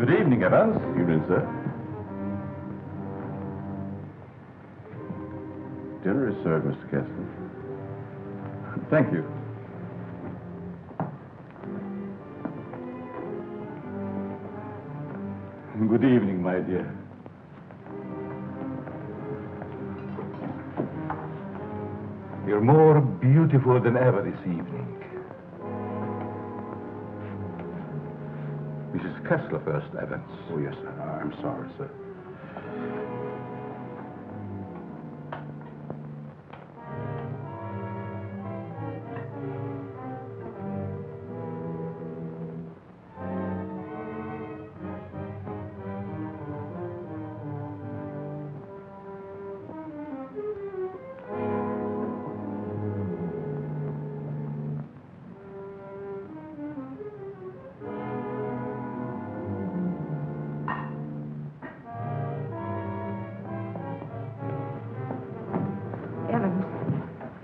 Good evening, Evans. Evening, sir. Dinner is served, Mr. Kessler. Thank you. Good evening, my dear. You're more beautiful than ever this evening. Mrs. Kessler first, Evans. Oh, yes, sir. I'm sorry, sir.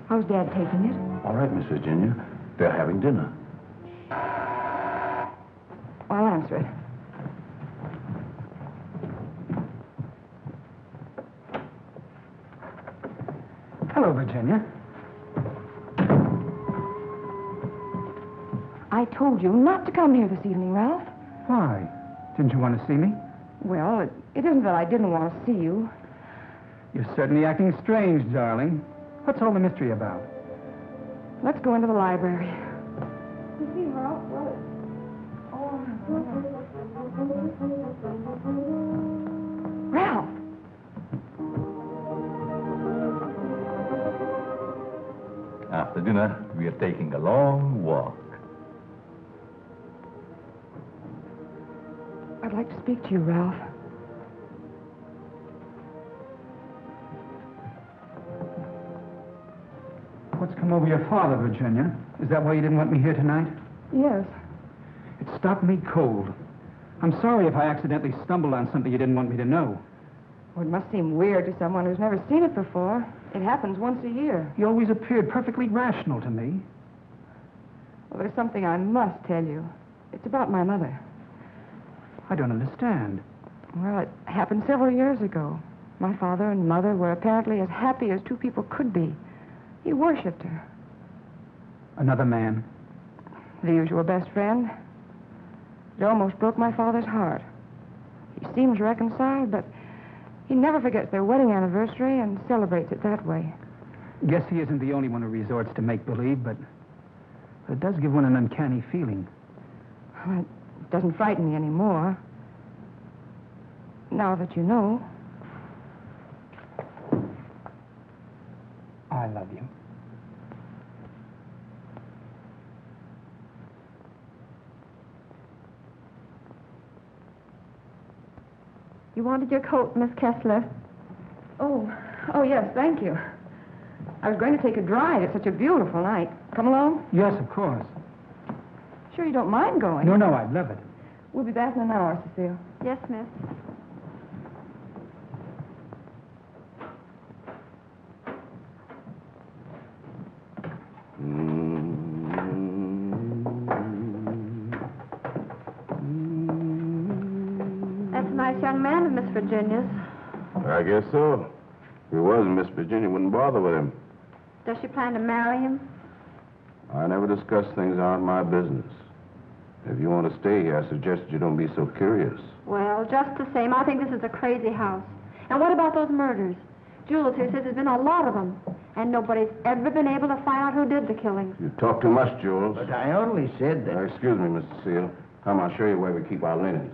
How's Dad taking it? All right, Miss Virginia. They're having dinner. I'll answer it. Hello, Virginia. I told you not to come here this evening, Ralph. Why? Didn't you want to see me? Well, it isn't that I didn't want to see you. You're certainly acting strange, darling. What's all the mystery about? Let's go into the library. You see, Ralph, well, Ralph! After dinner, we are taking a long walk. I'd like to speak to you, Ralph. What's come over your father, Virginia? Is that why you didn't want me here tonight? Yes. It stopped me cold. I'm sorry if I accidentally stumbled on something you didn't want me to know. Well, it must seem weird to someone who's never seen it before. It happens once a year. You always appeared perfectly rational to me. Well, there's something I must tell you. It's about my mother. I don't understand. Well, it happened several years ago. My father and mother were apparently as happy as two people could be. He worshipped her. Another man? The usual best friend. It almost broke my father's heart. He seems reconciled, but he never forgets their wedding anniversary and celebrates it that way. Guess he isn't the only one who resorts to make-believe, but it does give one an uncanny feeling. Well, it doesn't frighten me anymore. Now that you know. I love you. You wanted your coat, Miss Kessler? Oh, yes, thank you. I was going to take a drive. It's such a beautiful night. Come along? Yes, of course. Sure you don't mind going? No, I'd love it. We'll be back in an hour, Cecile. Yes, miss. That's a nice young man of Miss Virginia's. I guess so. If he wasn't, Miss Virginia wouldn't bother with him. Does she plan to marry him? I never discuss things that aren't my business. If you want to stay here, I suggest you don't be so curious. Well, just the same, I think this is a crazy house. And what about those murders? Jules here says there's been a lot of them. And nobody's ever been able to find out who did the killings. You talk too much, Jules. But I only said that... Excuse me, Mr. Seal. Come, I'll show you where we keep our linens.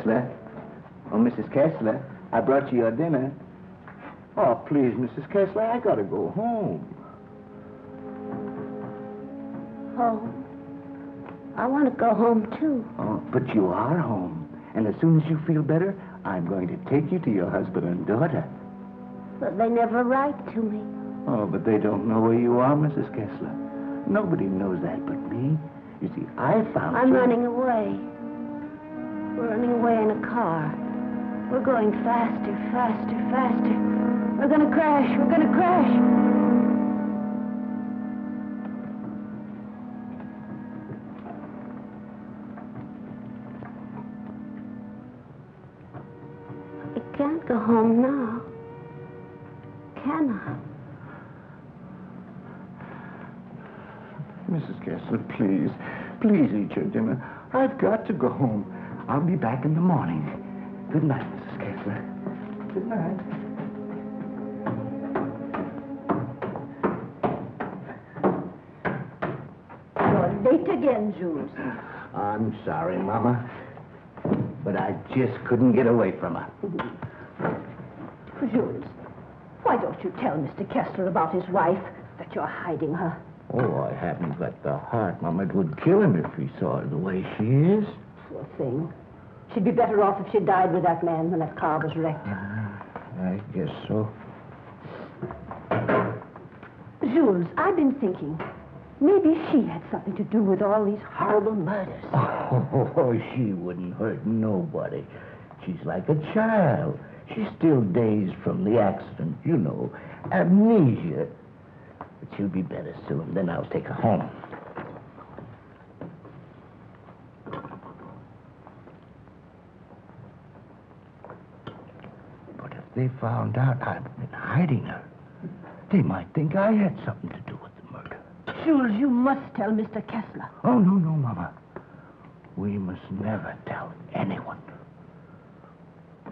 Kessler. Oh, Mrs. Kessler, I brought you your dinner. Oh, please, Mrs. Kessler, I gotta go home. Home? I want to go home, too. Oh, but you are home. And as soon as you feel better, I'm going to take you to your husband and daughter. But they never write to me. Oh, but they don't know where you are, Mrs. Kessler. Nobody knows that but me. You see, I found I'm you. running away. We're running away in a car. We're going faster, faster, faster. We're gonna crash. We're gonna crash. I can't go home now. Can I? Mrs. Kessler, please. Please eat your dinner. I've got to go home. I'll be back in the morning. Good night, Mrs. Kessler. Good night. You're late again, Jules. I'm sorry, Mama. But I just couldn't get away from her. Jules, why don't you tell Mr. Kessler about his wife, that you're hiding her? Oh, I haven't got the heart, Mama. It would kill him if he saw her the way she is. Poor thing. She'd be better off if she died with that man when that car was wrecked. I guess so. Jules, I've been thinking. Maybe she had something to do with all these horrible murders. Oh, she wouldn't hurt nobody. She's like a child. She's still dazed from the accident, you know. Amnesia. But she'll be better soon. Then I'll take her home. But if they found out I've been hiding her, they might think I had something to do with the murder. Jules, you must tell Mr. Kessler. Oh, no, Mama. We must never tell anyone.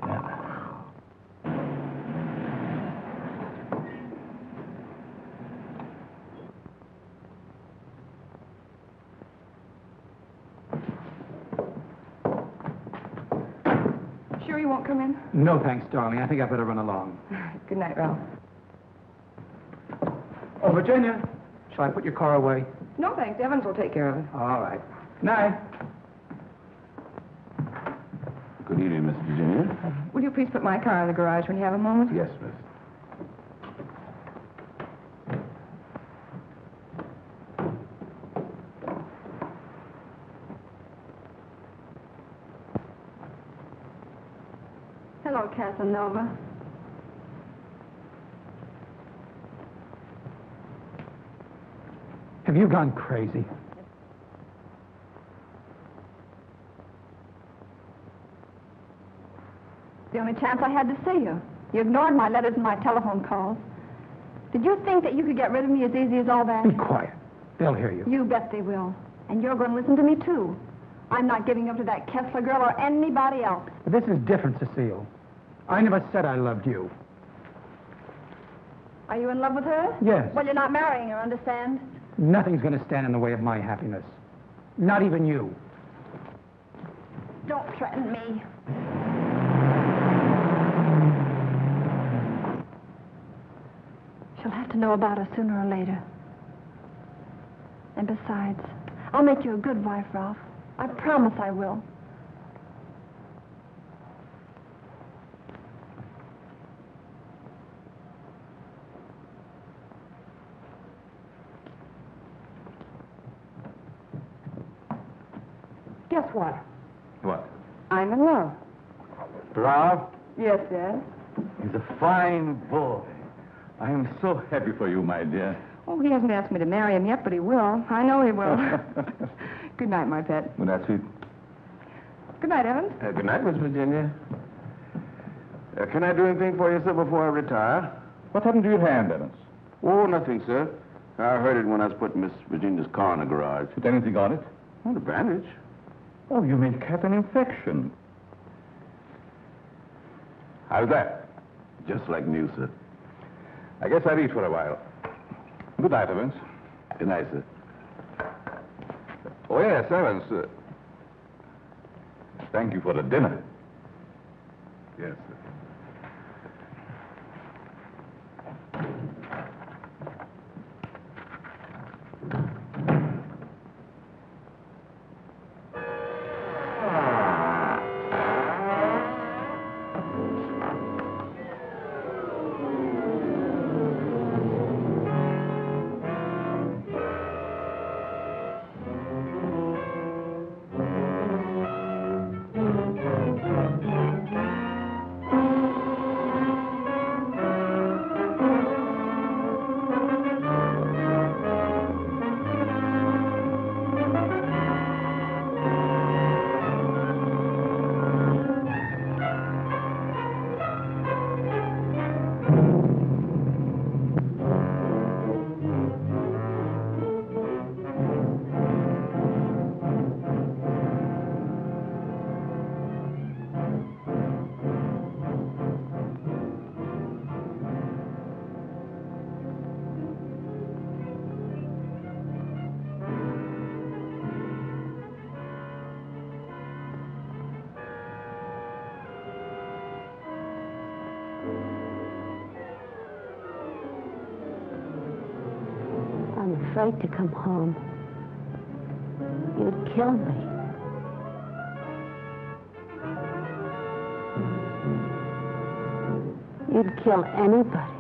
Never. Sure you won't come in? No, thanks, darling. I think I better run along. Good night, Ralph. Oh, Virginia, shall I put your car away? No, thanks. Evans will take care of it. All right. Night. Good evening, Miss Virginia. Will you please put my car in the garage when you have a moment? Yes, miss. Hello, Casanova. Have you gone crazy? The only chance I had to see you. You ignored my letters and my telephone calls. Did you think that you could get rid of me as easy as all that? Be quiet. They'll hear you. You bet they will. And you're going to listen to me, too. I'm not giving up to that Kessler girl or anybody else. But this is different, Cecile. I never said I loved you. Are you in love with her? Yes. Well, you're not marrying her, understand? Nothing's going to stand in the way of my happiness. Not even you. Don't threaten me. She'll have to know about us sooner or later. And besides, I'll make you a good wife, Ralph. I promise I will. Guess what? What? I'm in love. Ralph? Yes, Dad. He's a fine boy. I am so happy for you, my dear. Oh, he hasn't asked me to marry him yet, but he will. I know he will. Good night, my pet. Well, that's sweet. Good night, Evans. Good night, Miss Virginia. Can I do anything for you, sir, before I retire? What happened to your hand, Evans? Oh, nothing, sir. I heard it when I was putting Miss Virginia's car in the garage. Put anything on it? Oh, the bandage. Oh, you may have had an infection. How's that? Just like new, sir. I guess I'll eat for a while. Good night, Evans. Good night, sir. Oh, yes, Evans. Thank you for the dinner. Yes, sir. I'm afraid to come home. You'd kill me. You'd kill anybody.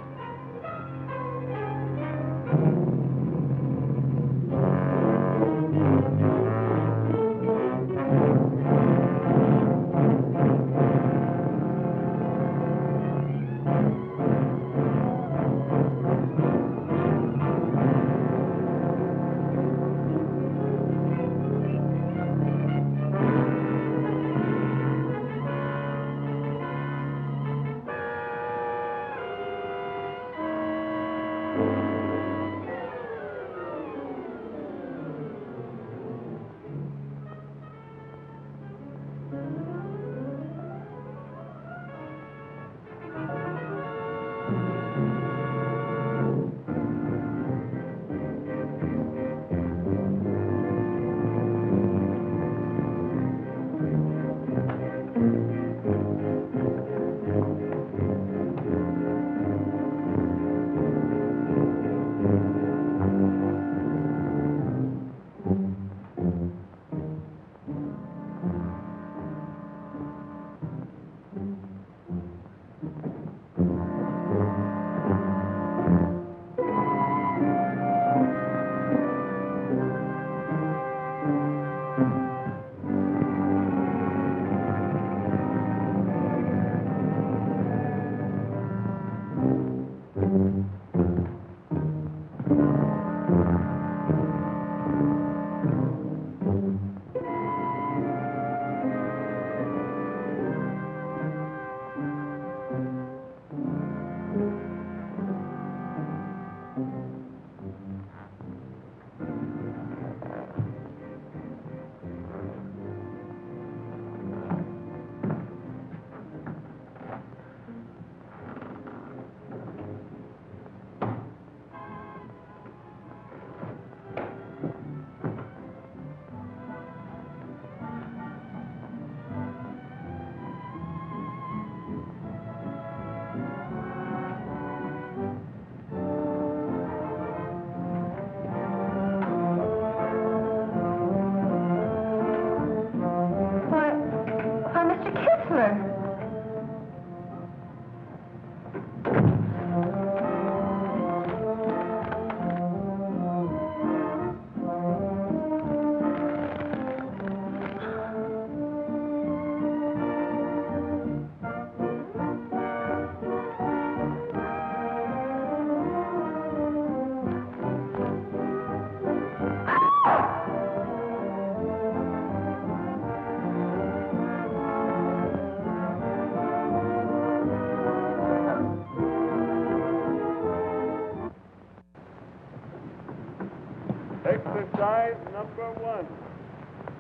Exercise number 1.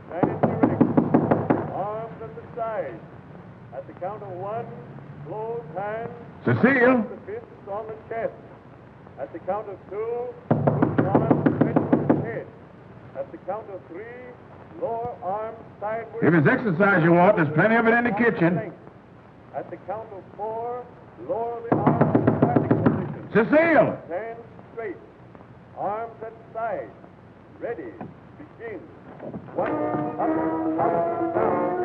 Standing erect. Arms at the side. At the count of 1, close hands. Cecile! The fists on the chest. At the count of 2, loose arms stretched from the head. At the count of 3, lower arms sideways. If it's exercise you want, there's plenty of it in the kitchen. At the count of 4, lower the arms to standing position. Cecile! Stand straight. Arms at side. Ready. Begin. 1, up, down.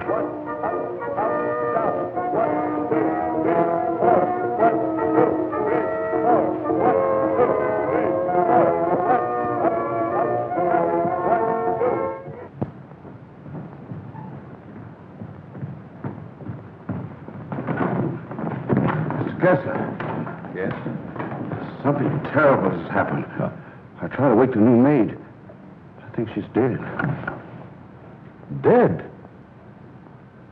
1, up, down. 1, 2, 3, 4. 1, 2, 3, 4. 1, 2, 3, 4. 1, up, down. 1, 2. Mr. Kessler. Yes? Something terrible has happened. I tried to wake the new maid. I think she's dead. Dead?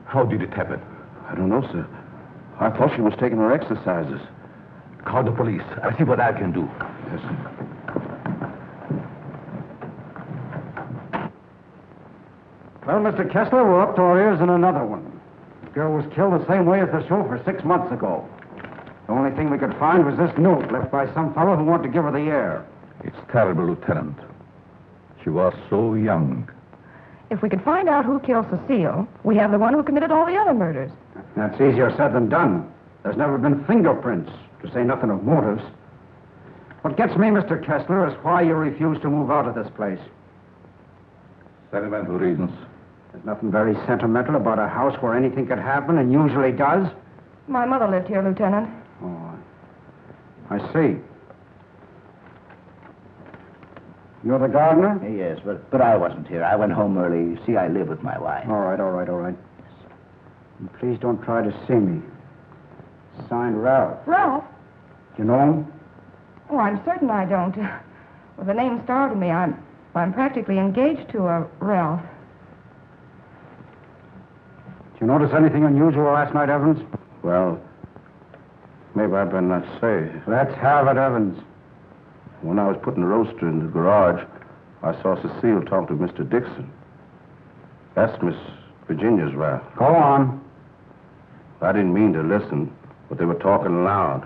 How did it happen? I don't know, sir. I thought she was taking her exercises. Call the police. I'll see what I can do. Yes, sir. Well, Mr. Kessler, we're up to our ears in another one. The girl was killed the same way as the chauffeur 6 months ago. The only thing we could find was this note left by some fellow who wanted to give her the air. It's terrible, Lieutenant. She was so young. If we could find out who killed Cecile, we have the one who committed all the other murders. That's easier said than done. There's never been fingerprints, to say nothing of motives. What gets me, Mr. Kessler, is why you refuse to move out of this place. Sentimental reasons. There's nothing very sentimental about a house where anything could happen and usually does. My mother lived here, Lieutenant. Oh, I see. You're the gardener? Yes, but I wasn't here. I went home early. You see, I live with my wife. All right. And please don't try to see me. Signed Ralph. Ralph? Do you know him? Oh, I'm certain I don't. Well, the name startled me. I'm practically engaged to a Ralph. Did you notice anything unusual last night, Evans? Well, maybe I better not say. Let's have it, Evans. When I was putting the roaster in the garage, I saw Cecile talk to Mr. Dixon. That's Miss Virginia's Ralph. Go on. I didn't mean to listen, but they were talking loud.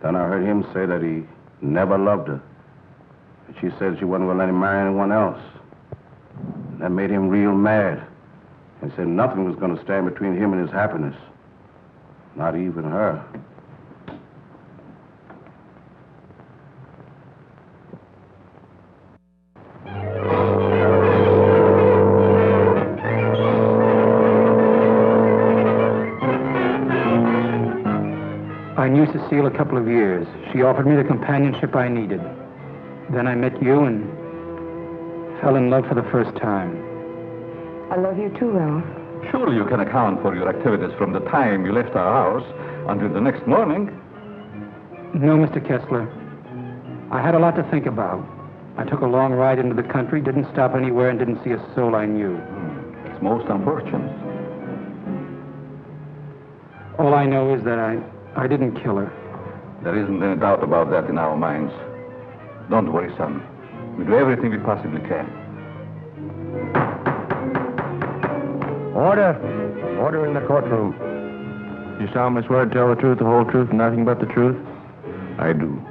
Then I heard him say that he never loved her. And she said she wasn't going to let him marry anyone else. And that made him real mad. And said nothing was going to stand between him and his happiness. Not even her. I knew Cecile a couple of years. She offered me the companionship I needed. Then I met you and fell in love for the first time. I love you too, Ralph. Surely you can account for your activities from the time you left our house until the next morning. No, Mr. Kessler. I had a lot to think about. I took a long ride into the country, didn't stop anywhere, and didn't see a soul I knew. It's most unfortunate. All I know is that I didn't kill her. There isn't any doubt about that in our minds. Don't worry, son. We do everything we possibly can. Order! Order in the courtroom. You solemnly swear to tell the truth, the whole truth, and nothing but the truth? I do.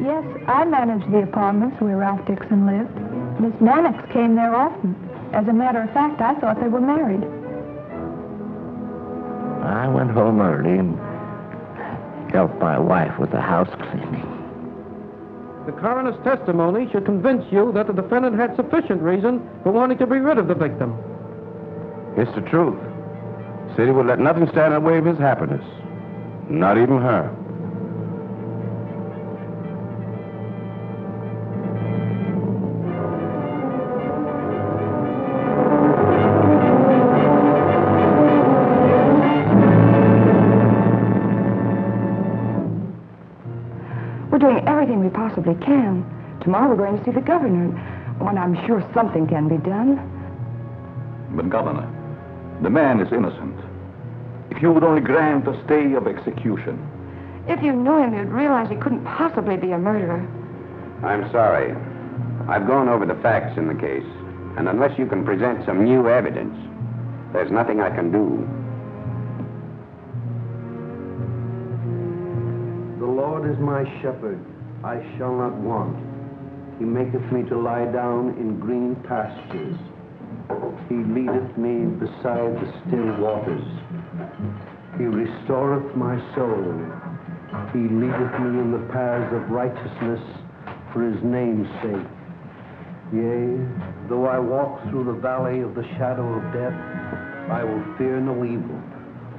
Yes, I managed the apartments where Ralph Dixon lived. Miss Mannix came there often. As a matter of fact, I thought they were married. I went home early and helped my wife with the house cleaning. The coroner's testimony should convince you that the defendant had sufficient reason for wanting to be rid of the victim. It's the truth. Said he would let nothing stand in the way of his happiness. Not even her. We're doing everything we possibly can. Tomorrow we're going to see the governor, and I'm sure something can be done. But, Governor, the man is innocent. If you would only grant a stay of execution. If you knew him, you'd realize he couldn't possibly be a murderer. I'm sorry. I've gone over the facts in the case, and unless you can present some new evidence, there's nothing I can do. The Lord is my shepherd, I shall not want. He maketh me to lie down in green pastures. He leadeth me beside the still waters. He restoreth my soul. He leadeth me in the paths of righteousness for his name's sake. Yea, though I walk through the valley of the shadow of death, I will fear no evil,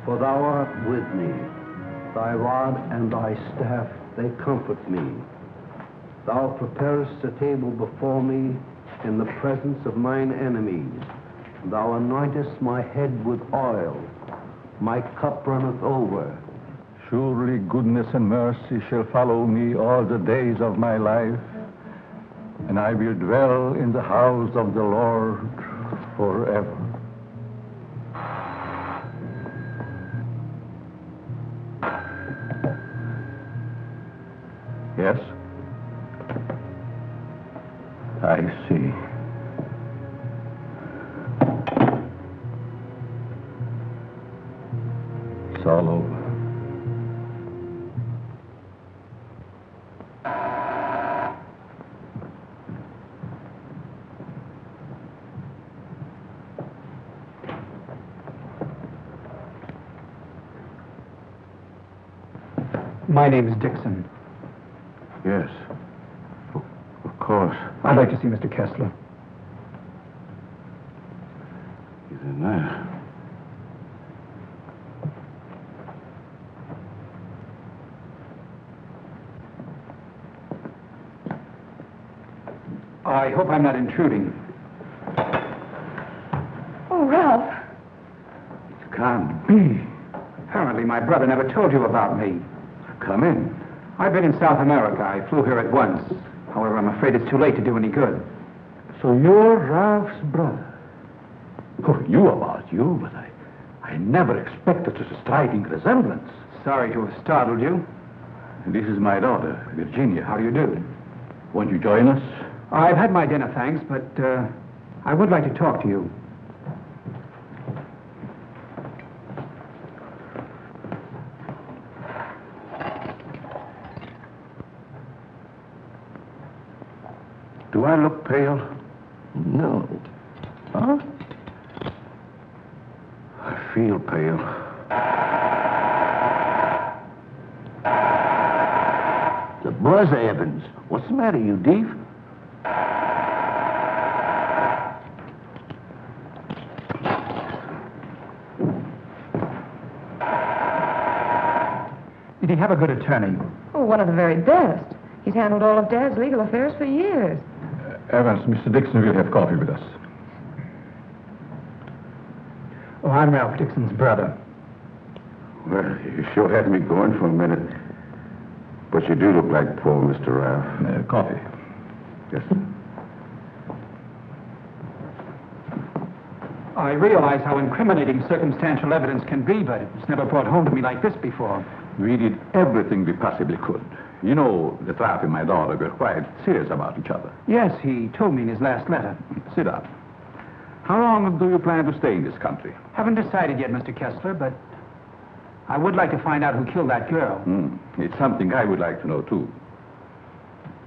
for thou art with me. Thy rod and thy staff, they comfort me. Thou preparest a table before me in the presence of mine enemies. Thou anointest my head with oil. My cup runneth over. Surely goodness and mercy shall follow me all the days of my life, and I will dwell in the house of the Lord forever. Yes? I see. It's all over. My name is Dixon. Yes. Of course. I'd like to see Mr. Kessler. He's in there. I hope I'm not intruding. Oh, Ralph. It can't be. Apparently my brother never told you about me. Come in. I've been in South America. I flew here at once. However, I'm afraid it's too late to do any good. So you're Ralph's brother. Oh, you about you, but I never expected such a striking resemblance. Sorry to have startled you. This is my daughter, Virginia. How do you do? Won't you join us? I've had my dinner, thanks, but I would like to talk to you. Do I look pale? No. Huh? I feel pale. The buzz, Evans. What's the matter, you deef? Did he have a good attorney? Oh, one of the very best. He's handled all of Dad's legal affairs for years. Evans, Mr. Dixon will have coffee with us. Oh, I'm Ralph Dixon's brother. Well, you sure had me going for a minute. But you do look like poor Mr. Ralph. Coffee. Yes. I realize how incriminating circumstantial evidence can be, but it's never brought home to me like this before. We did everything we possibly could. You know, that Ralph and my daughter were quite serious about each other. Yes, he told me in his last letter. Sit down. How long do you plan to stay in this country? Haven't decided yet, Mr. Kessler, but I would like to find out who killed that girl. It's something I would like to know, too.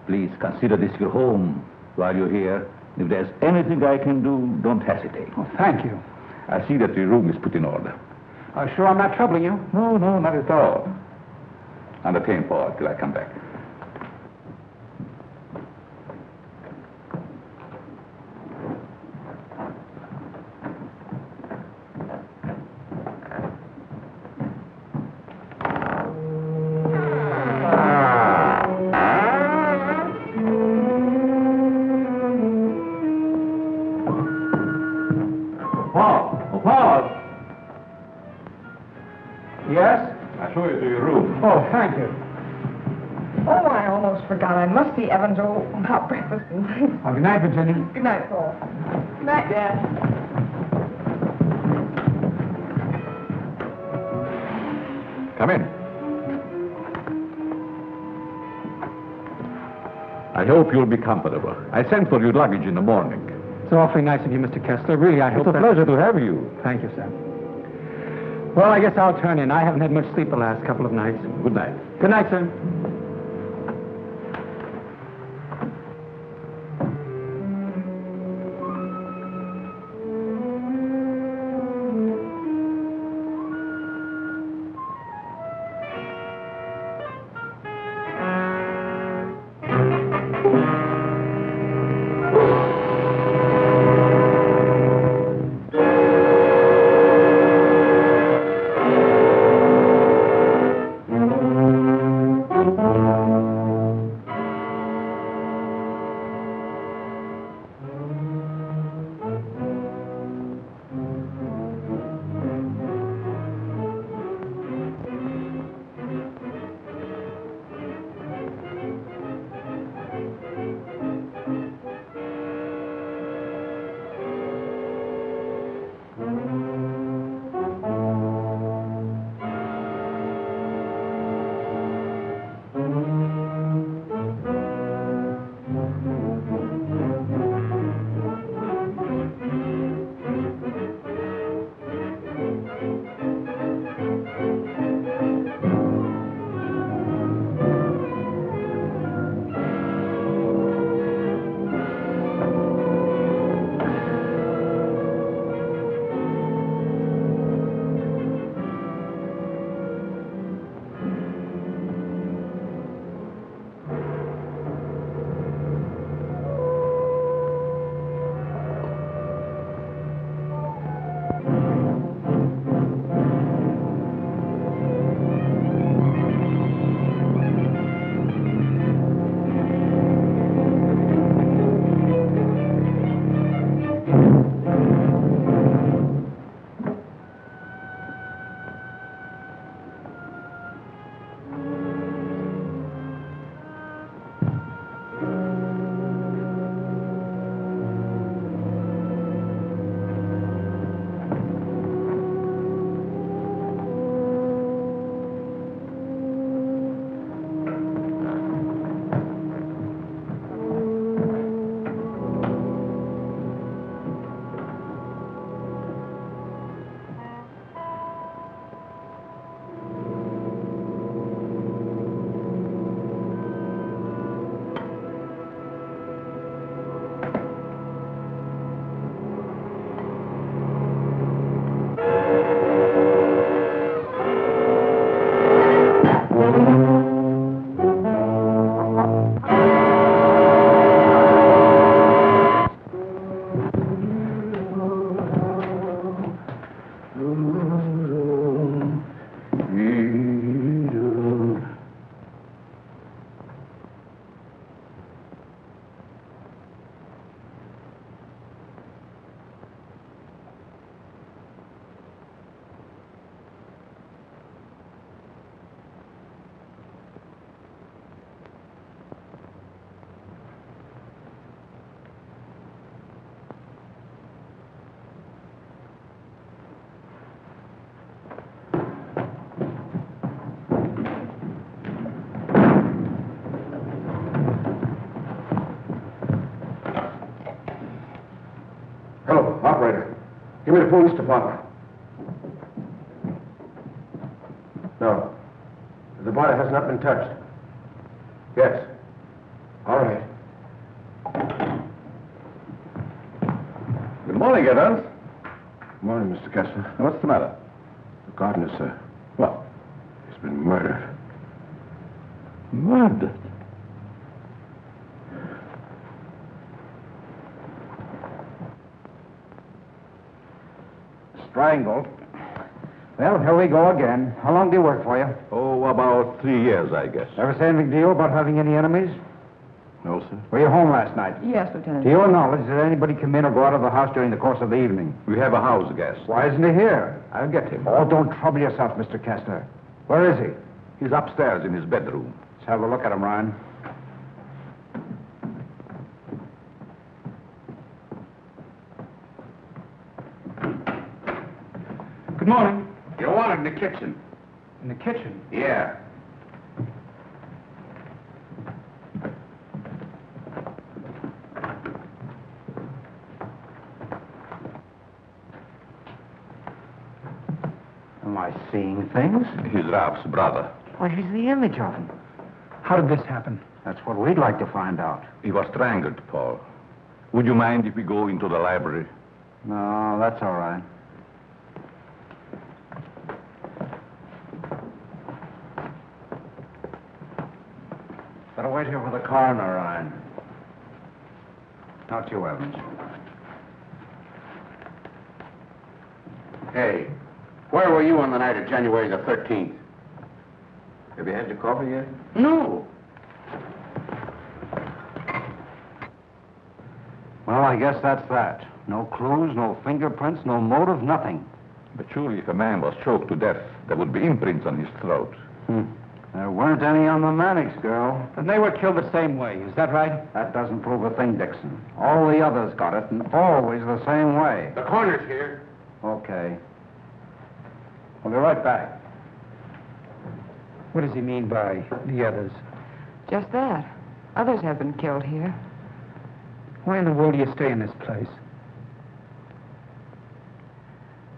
Please consider this your home while you're here. If there's anything I can do, don't hesitate. Oh, thank you. I see that your room is put in order. Sure I'm not troubling you? No, not at all. Entertain Paul till I come back. Paul! Yes? I'll show you to your room. Oh, thank you. Oh, I almost forgot. I must see Evans about breakfast. Oh, good night, Virginia. Good night, Paul. Good night, Dad. Come in. I hope you'll be comfortable. I sent for your luggage in the morning. It's awfully nice of you, Mr. Kessler. Really, I hope It's a pleasure to have you. Thank you, sir. Well, I guess I'll turn in. I haven't had much sleep the last couple of nights. Good night. Good night, sir. me to the police department. No. The body has not been touched. Yes. All right. Good morning, Evans. Good morning, Mr. Kessler. What's the matter? The gardener, sir. What? He's been murdered. Murdered? Strangled. Well, here we go again. How long do you work for you? Oh, about 3 years, I guess. Ever say anything to you about having any enemies? No, sir. Were you home last night? Yes, Lieutenant. To your knowledge, did anybody come in or go out of the house during the course of the evening? We have a house guest. Why isn't he here? I'll get him. Oh, don't trouble yourself, Mr. Kessler. Where is he? He's upstairs in his bedroom. Let's have a look at him, Ryan. Good morning. You're wanted in the kitchen. In the kitchen? Yeah. Am I seeing things? He's Ralph's brother. Why, he's the image of him. How did this happen? That's what we'd like to find out. He was strangled, Paul. Would you mind if we go into the library? No, that's all right. Better wait here for the coroner, Ryan. Not you, Evans. Hey, where were you on the night of January the 13th? Have you had your coffee yet? No. Well, I guess that's that. No clues, no fingerprints, no motive, nothing. But surely if a man was choked to death, there would be imprints on his throat. There weren't any on the Mannix girl. And they were killed the same way, is that right? That doesn't prove a thing, Dixon. All the others got it, and always the same way. The coroner's here. Okay. We'll be right back. What does he mean by the others? Just that. Others have been killed here. Why in the world do you stay in this place?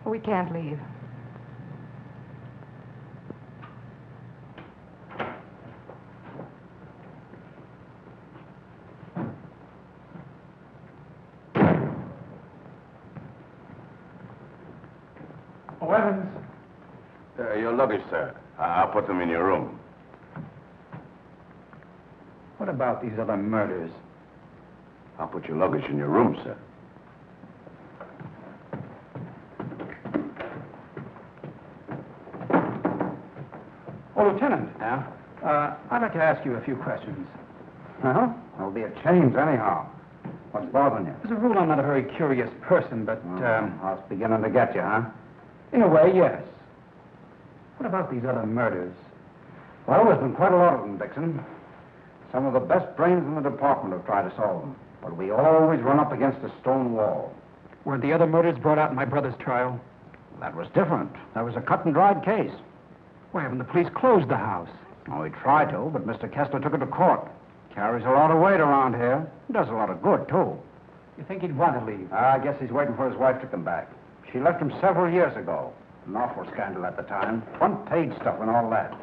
We can't leave. Oh, Evans. Your luggage, sir. I'll put them in your room. What about these other murders? I'll put your luggage in your room, sir. Oh, Lieutenant. Yeah? I'd like to ask you a few questions. Well, there'll be a change anyhow. What's bothering you? As a rule, I'm not a very curious person, but, I was beginning to get you, huh? in a way, yes. What about these other murders? Well, there's been quite a lot of them, Dixon. Some of the best brains in the department have tried to solve them. But we always run up against a stone wall. Were the other murders brought out in my brother's trial? That was different. That was a cut-and-dried case. Why haven't the police closed the house? Oh, he tried to, but Mr. Kessler took it to court. Carries a lot of weight around here. Does a lot of good, too. You think he'd want to leave? I guess he's waiting for his wife to come back. She left him several years ago. An awful scandal at the time. Front-page stuff and all that.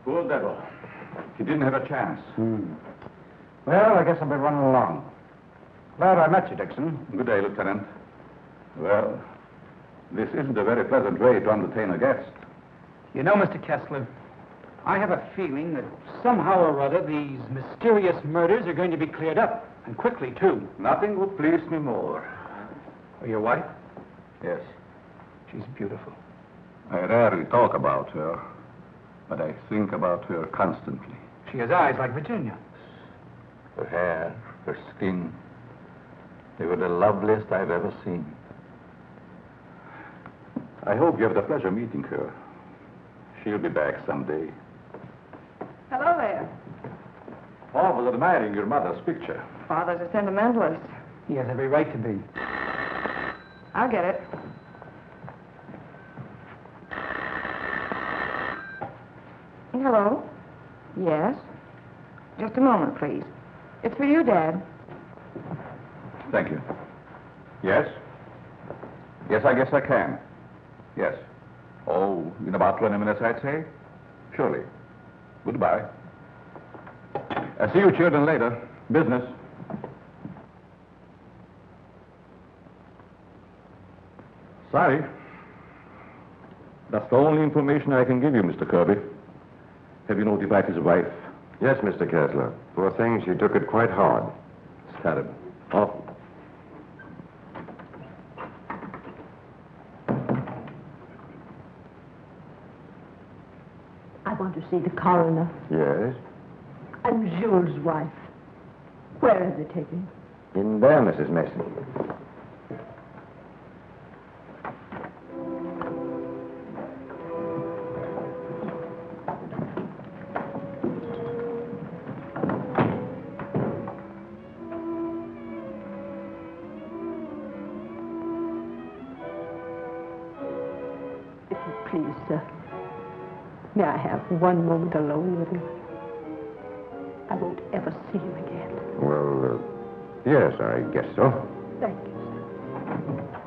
Poor devil. He didn't have a chance. Well, I guess I'll be running along. Glad I met you, Dixon. Good day, Lieutenant. Well, this isn't a very pleasant way to entertain a guest. You know, Mr. Kessler, I have a feeling that somehow or other these mysterious murders are going to be cleared up, and quickly, too. Nothing would please me more. Or your wife? Yes. She's beautiful. I rarely talk about her, but I think about her constantly. She has eyes like Virginia. Her hair, her skin, they were the loveliest I've ever seen. I hope you have the pleasure meeting her. She'll be back someday. Hello there. Paul was admiring your mother's picture. Father's a sentimentalist. He has every right to be. I'll get it. Hello? Yes? Just a moment, please. It's for you, Dad. Thank you. Yes? Yes, I guess I can. Yes. Oh, in about 20 minutes, I'd say. Surely. Goodbye. I'll see you children later. Business. Sorry. That's the only information I can give you, Mr. Kirby. Have you notified his wife? Yes, Mr. Kessler. Poor thing, she took it quite hard. It's terrible. Awful. I want to see the coroner. Yes? I'm Jules' wife. Where are they taking? In there, Mrs. Mason. If you please, sir. May I have one moment alone with him? I won't ever see him again. Well, yes, I guess so. Thank you, sir.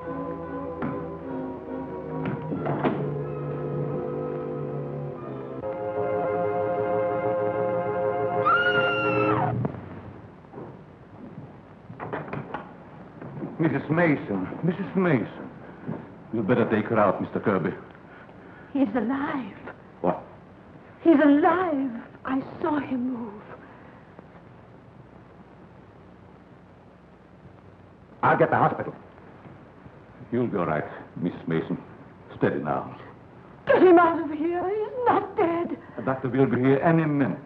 Mrs. Mason. Mrs. Mason. You'd better take her out, Mr. Kirby. He's alive. What? He's alive. I saw him move. I'll get the hospital. You'll be all right, Mrs. Mason. Steady now. Get him out of here. He's not dead. The doctor will be here any minute.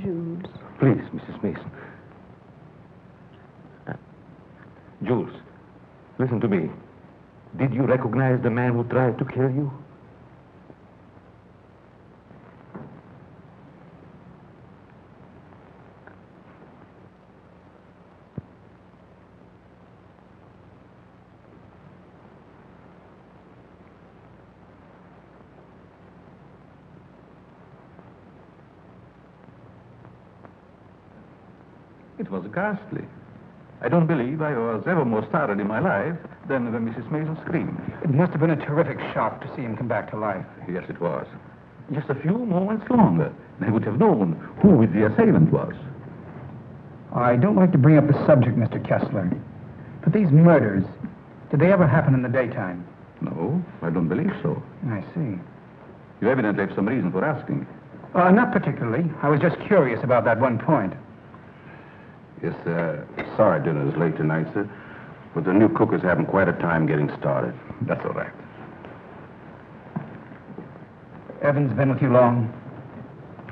Jules. Please, Mrs. Mason. Jules, listen to me. Did you recognize the man who tried to kill you? It was ghastly. I don't believe I was ever more startled in my life than when Mrs. Mason screamed. It must have been a terrific shock to see him come back to life. Yes, it was. Just a few moments longer, and I would have known who the assailant was. I don't like to bring up the subject, Mr. Kessler, but these murders, did they ever happen in the daytime? No, I don't believe so. I see. You evidently have some reason for asking. Not particularly. I was just curious about that one point. Yes, sorry dinner is late tonight, sir. But the new cook is having quite a time getting started. That's all right. Evan's been with you long?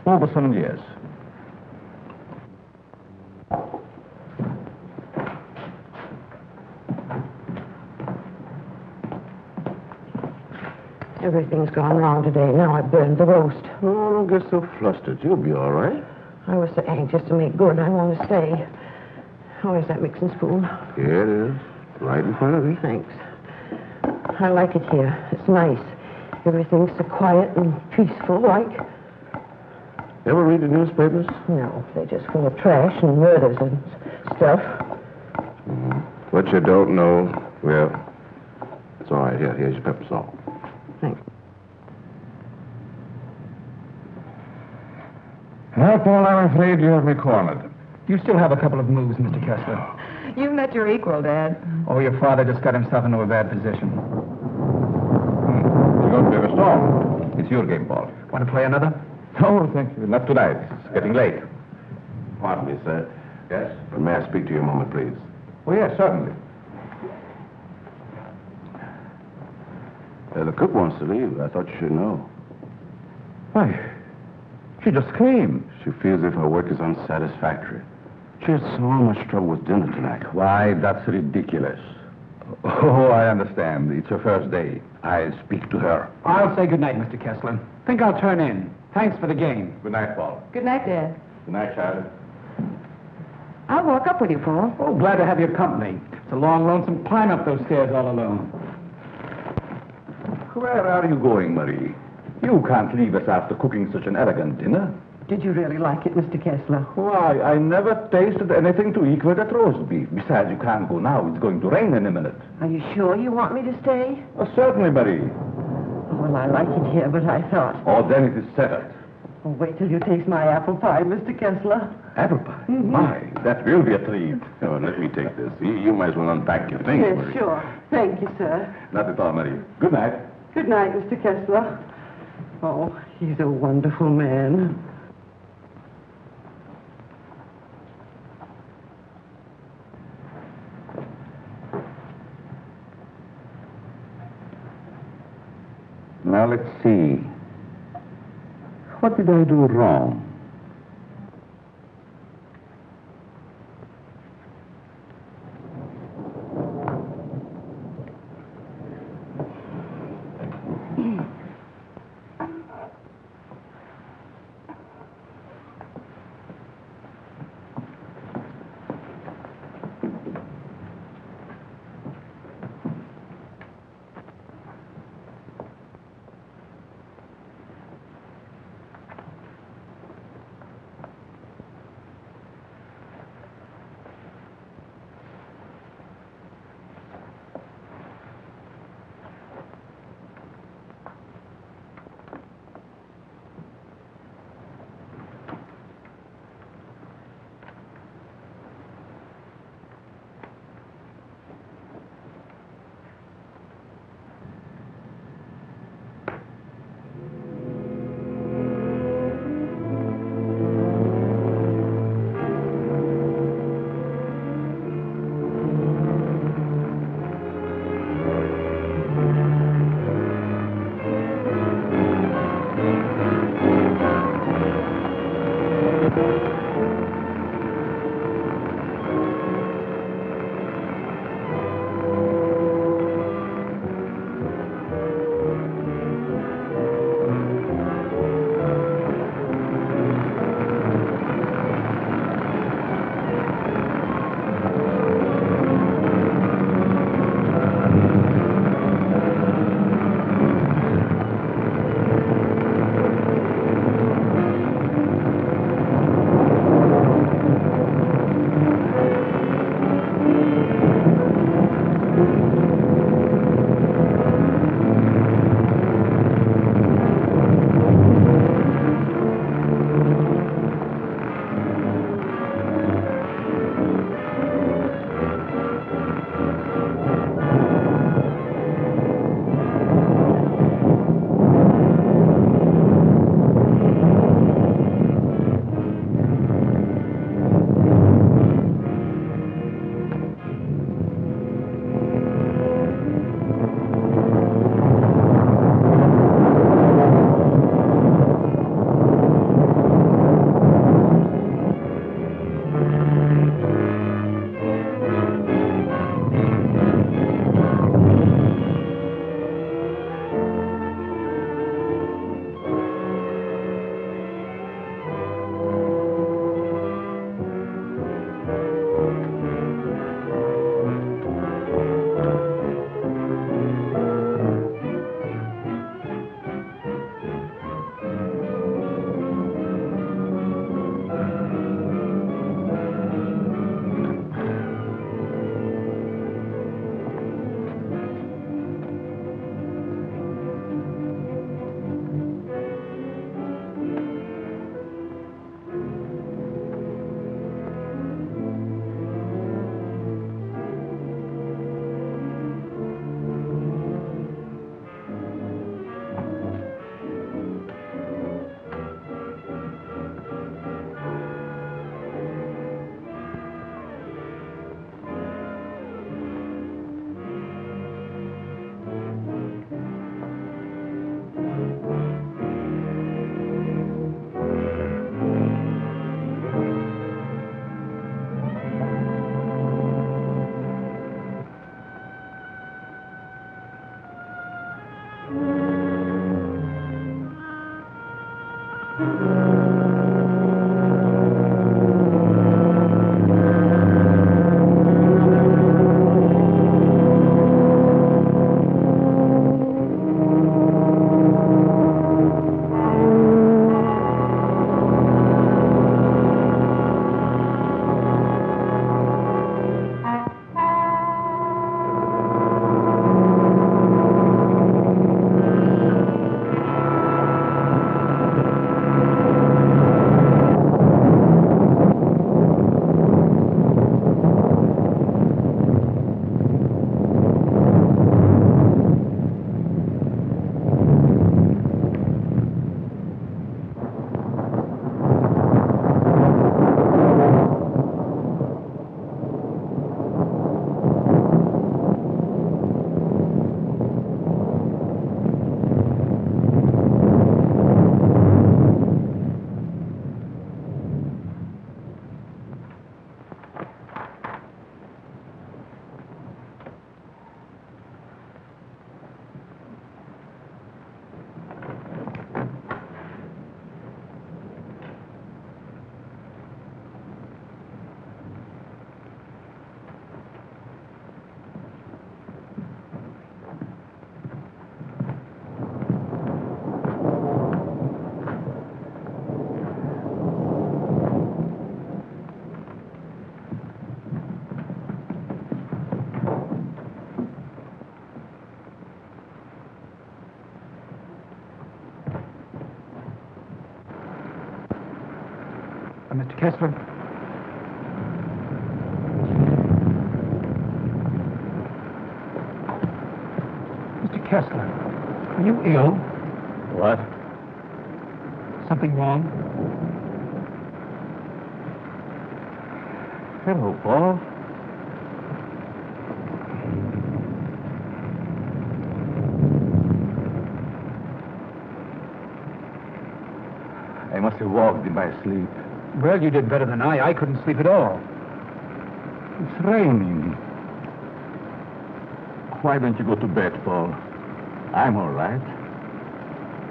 Over some years. Everything's gone wrong today. Now I burned the roast. Oh, don't get so flustered. You'll be all right. I was so anxious to make good. I want to stay. Where's that mixing spoon? Here it is. Right in front of you. Thanks. I like it here. It's nice. Everything's so quiet and peaceful, like. Ever read the newspapers? No, they're just full of trash and murders and stuff. What you don't know, well, it's all right. Here's your pepper salt. Thanks. Well, Paul, I'm afraid you have me cornered. You still have a couple of moves, Mr. Kessler. You've met your equal, Dad. Oh, your father just got himself into a bad position. You're going to be a storm. It's your game, Paul. Want to play another? No, thank you. Not tonight. It's getting late. Pardon me, sir. Yes? But may I speak to you a moment, please? Oh, yes, certainly. The cook wants to leave. I thought you should know. Why? She just came. She feels if her work is unsatisfactory. She had so much trouble with dinner tonight. Why, that's ridiculous. Oh, I understand. It's her first day. I'll speak to her. I'll say good night, Mr. Kessler. Think I'll turn in. Thanks for the game. Good night, Paul. Good night, Dad. Good night, Charlie. I'll walk up with you, Paul. Oh, glad to have your company. It's a long, lonesome climb up those stairs all alone. Where are you going, Marie? You can't leave us after cooking such an elegant dinner. Did you really like it, Mr. Kessler? Why, I never tasted anything to equal that roast beef. Besides, you can't go now. It's going to rain in a minute. Are you sure you want me to stay? Oh, certainly, Marie. Well, I like it here, but I thought... Oh, then it is settled. Oh, wait till you taste my apple pie, Mr. Kessler. Apple pie? My, that will be a treat. Oh, let me take this. You might as well unpack your things, Yes, Marie. sure. Thank you, sir. Not at all, Marie. Good night. Good night, Mr. Kessler. Oh, he's a wonderful man. Now, let's see. What did I do wrong? Mr. Kessler. Mr. Kessler, are you ill? What? Something wrong? Hello, Paul. I must have walked in my sleep. Well, you did better than I. I couldn't sleep at all. It's raining. Why don't you go to bed, Paul? I'm all right.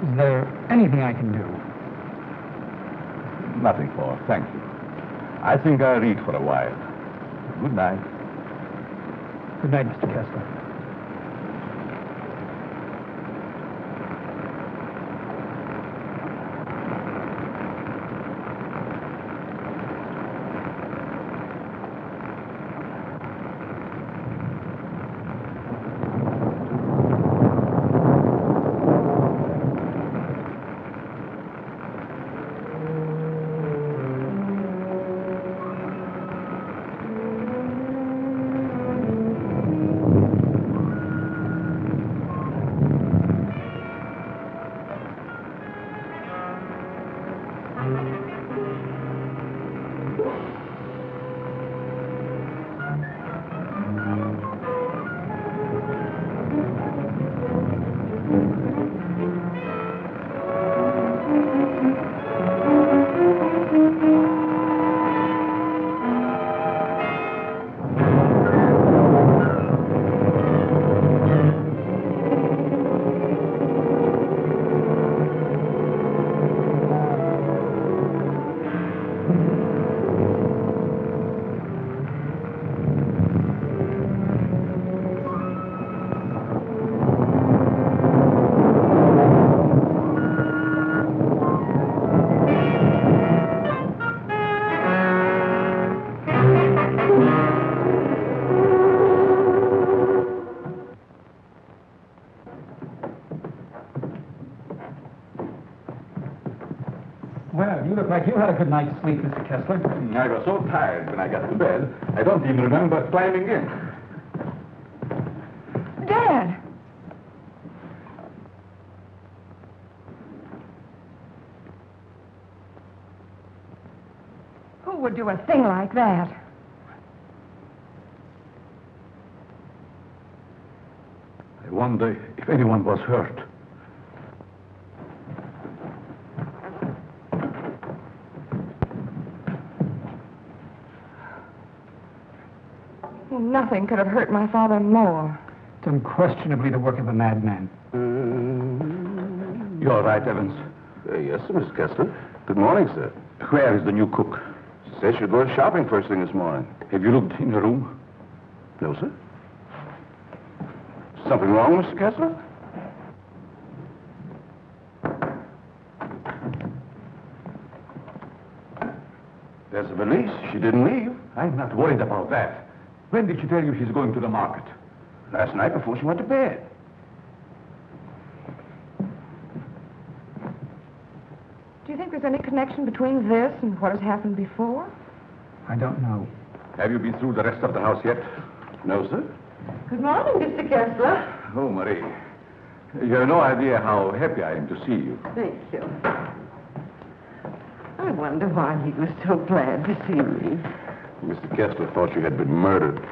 Is there anything I can do? Nothing, Paul. Thank you. I think I'll read for a while. Good night. Good night, Mr. Kessler. Well, you look like you had a good night's sleep, Mr. Kessler. I was so tired when I got to bed, I don't even remember climbing in. Dad! Who would do a thing like that? I wonder if anyone was hurt. Nothing could have hurt my father more. It's unquestionably the work of a madman. You all right, Evans? Yes, sir, Mr. Kessler. Good morning, sir. Where is the new cook? She said she'd go shopping first thing this morning. Have you looked in her room? No, sir. Something wrong, Mr. Kessler? There's a valise. She didn't leave. I'm not worried about that. When did she tell you she's going to the market? Last night before she went to bed. Do you think there's any connection between this and what has happened before? I don't know. Have you been through the rest of the house yet? No, sir. Good morning, Mr. Kessler. Oh, Marie. You have no idea how happy I am to see you. Thank you. I wonder why he was so glad to see me. Mr. Kessler thought you had been murdered.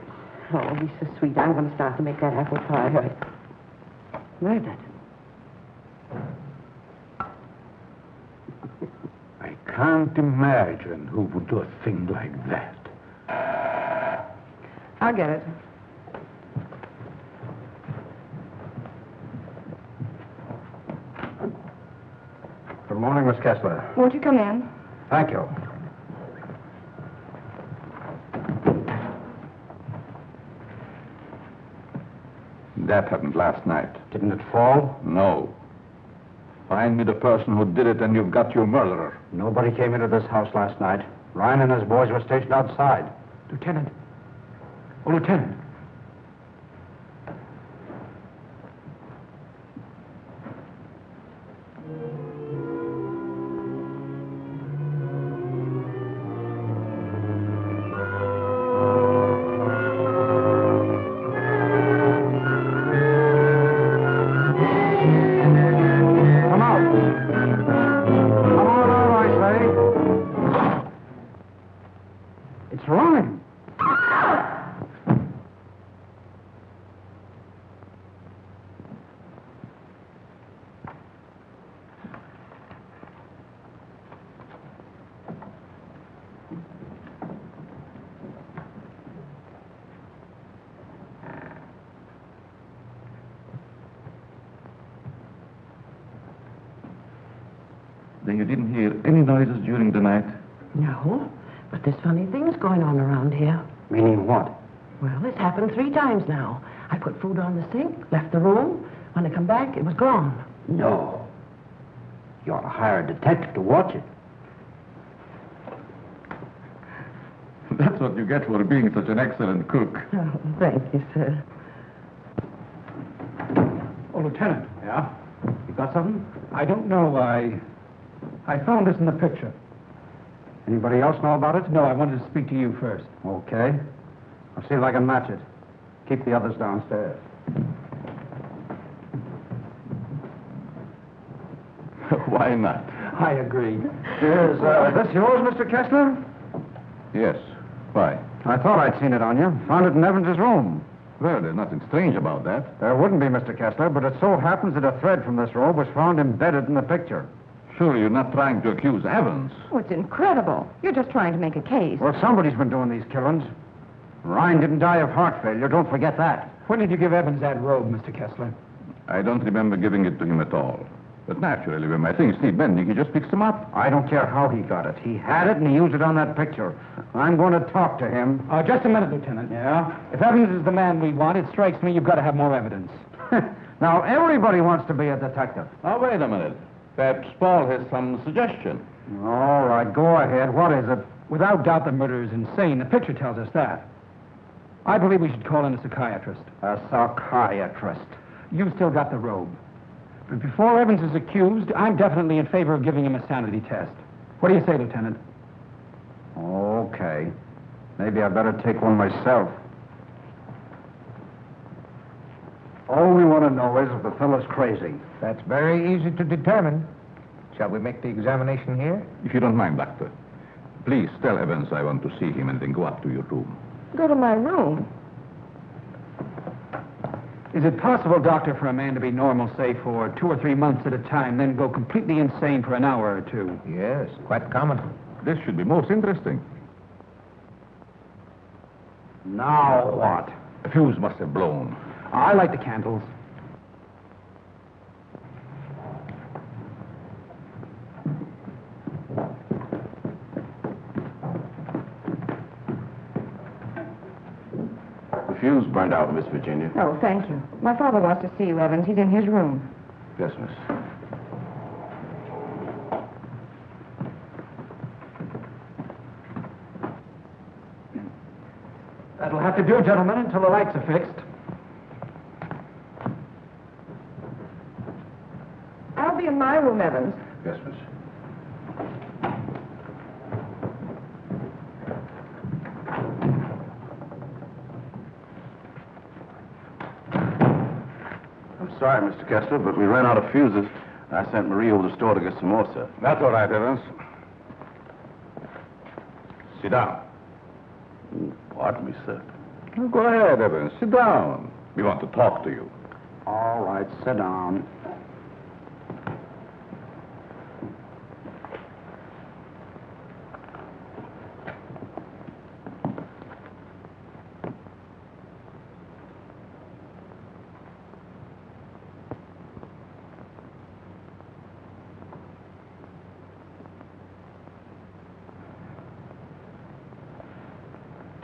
Oh, he's so sweet. I'm going to start to make that apple pie. Murdered. I can't imagine who would do a thing like that. I'll get it. Good morning, Miss Kessler. Won't you come in? Thank you. That happened last night. Didn't it fall? No. Find me the person who did it and you've got your murderer. Nobody came into this house last night. Ryan and his boys were stationed outside. Lieutenant. Oh, Lieutenant. Then you didn't hear any noises during the night? No, but there's funny things going on around here. Meaning what? Well, it's happened 3 times now. I put food on the sink, left the room. When I come back, it was gone. No. You ought to hire a detective to watch it. That's what you get for being such an excellent cook. Oh, thank you, sir. Oh, Lieutenant. Yeah? You got something? I don't know. I found this in the picture. Anybody else know about it? No, I wanted to speak to you first. Okay. I'll see if I can match it. Keep the others downstairs. Why not? I agree. Is this yours, Mr. Kessler? Yes. Why? I thought I'd seen it on you. Found it in Evans's room. Well, there's nothing strange about that. There wouldn't be, Mr. Kessler, but it so happens that a thread from this robe was found embedded in the picture. Sure, you're not trying to accuse Evans. Oh, it's incredible. You're just trying to make a case. Well, somebody's been doing these killings. Ryan didn't die of heart failure. Don't forget that. When did you give Evans that robe, Mr. Kessler? I don't remember giving it to him at all. But naturally, when my things need mending, he just picks them up. I don't care how he got it. He had it, and he used it on that picture. I'm going to talk to him. Just a minute, Lieutenant. Yeah? If Evans is the man we want, it strikes me you've got to have more evidence. Now, everybody wants to be a detective. Now, wait a minute. Perhaps Paul has some suggestion. All right, go ahead. What is it? Without doubt, the murderer is insane. The picture tells us that. I believe we should call in a psychiatrist. A psychiatrist. You've still got the robe. But before Evans is accused, I'm definitely in favor of giving him a sanity test. What do you say, Lieutenant? Okay. Maybe I better take one myself. All we want to know is if the fellow's crazy. That's very easy to determine. Shall we make the examination here? If you don't mind, Doctor. Please tell Evans I want to see him and then go up to your room. Go to my room. Is it possible, Doctor, for a man to be normal, say, for 2 or 3 months at a time, then go completely insane for an hour or 2? Yes, quite common. This should be most interesting. Now what? The fuse must have blown. I light the candles. The fuse burned out, Miss Virginia. Oh, thank you. My father wants to see you, Evans. He's in his room. Yes, miss. That'll have to do, gentlemen, until the lights are fixed. I'll be in my room, Evans. Yes, miss. I'm sorry, Mr. Kessler, but we ran out of fuses. I sent Marie over to the store to get some more, sir. That's all right, Evans. Sit down. Pardon me, sir. Well, go ahead, Evans. Sit down. We want to talk to you. All right, sit down.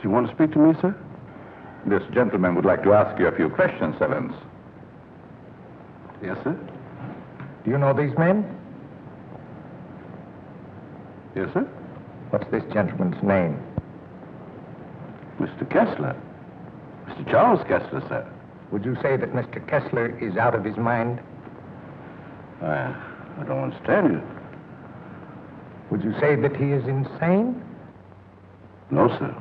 Do you want to speak to me, sir? This gentleman would like to ask you a few questions, Evans. Yes, sir. Do you know these men? Yes, sir. What's this gentleman's name? Mr. Kessler. Mr. Charles Kessler, sir. Would you say that Mr. Kessler is out of his mind? I don't understand you. Would you say that he is insane? No, sir.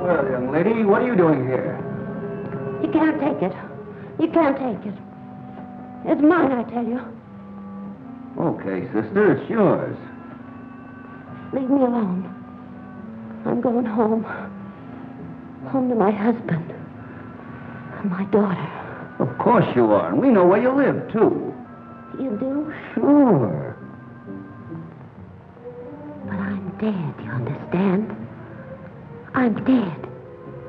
Well, young lady, what are you doing here? You can't take it. You can't take it. It's mine, I tell you. Okay, sister, it's yours. Leave me alone. I'm going home. Home to my husband. And my daughter. Of course you are, and we know where you live, too. You do? Sure. But I'm dead, you understand? I'm dead.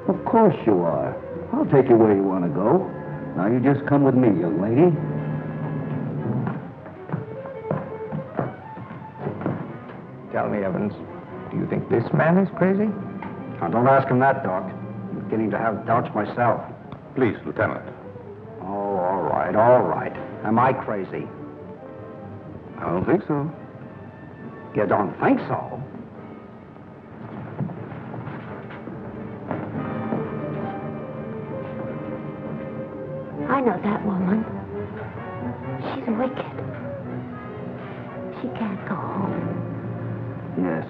Of course you are. I'll take you where you want to go. Now you just come with me, young lady. Tell me, Evans, do you think this man is crazy? Now, don't ask him that, Doc. I'm beginning to have doubts myself. Please, Lieutenant. Oh, all right, all right. Am I crazy? I don't think so. You don't think so? I know that woman. She's wicked. She can't go home. Yes.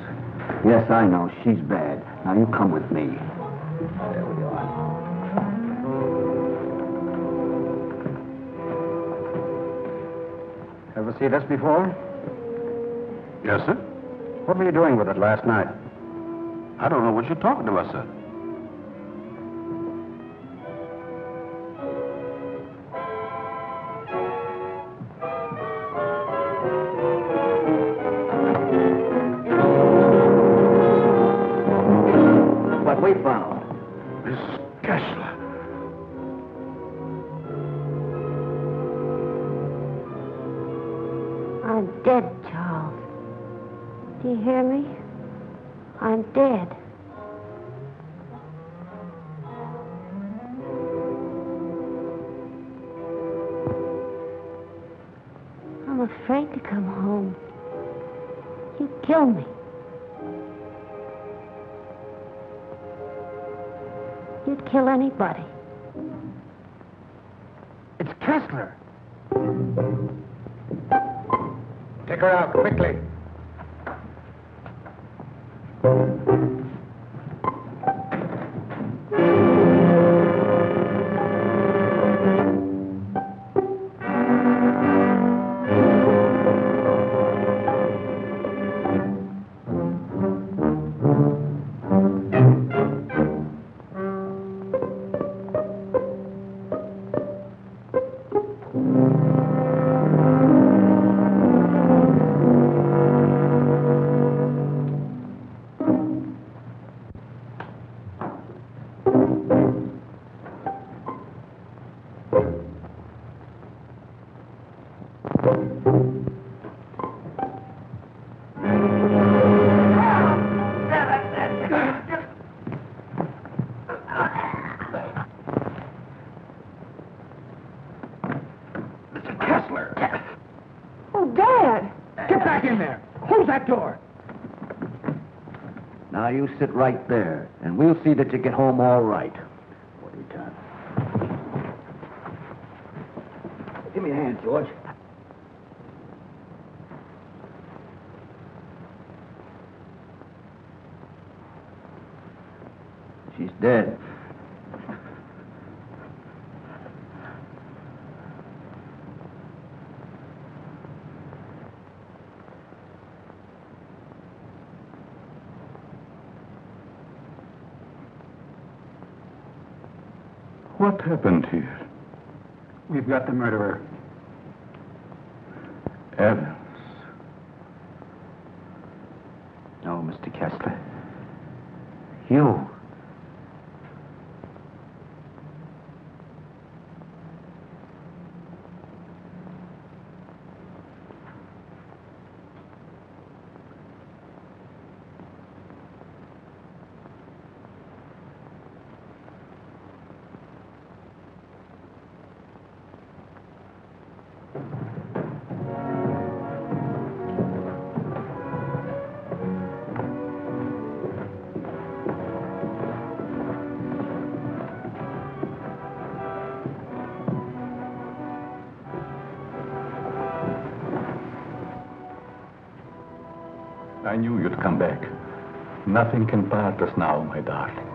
Yes, I know. She's bad. Now you come with me. There we are. Ever see this before? Yes, sir? What were you doing with it last night? I don't know what you're talking about, sir. What we found. Miss Kessler. I'm dead, Charles. Do you hear me? I'm dead. I'm afraid to come home. You'd kill me. You'd kill anybody. It's Kessler. Take her out, quickly. Oh, Dad! Get back in there. Close that door. Now you sit right there, and we'll see that you get home all right. What are you done? Give me a hand, George. She's dead. What happened here? We've got the murderer. Evans. No, Mr. Kessler. You. I knew you'd come back. Nothing can part us now, my darling.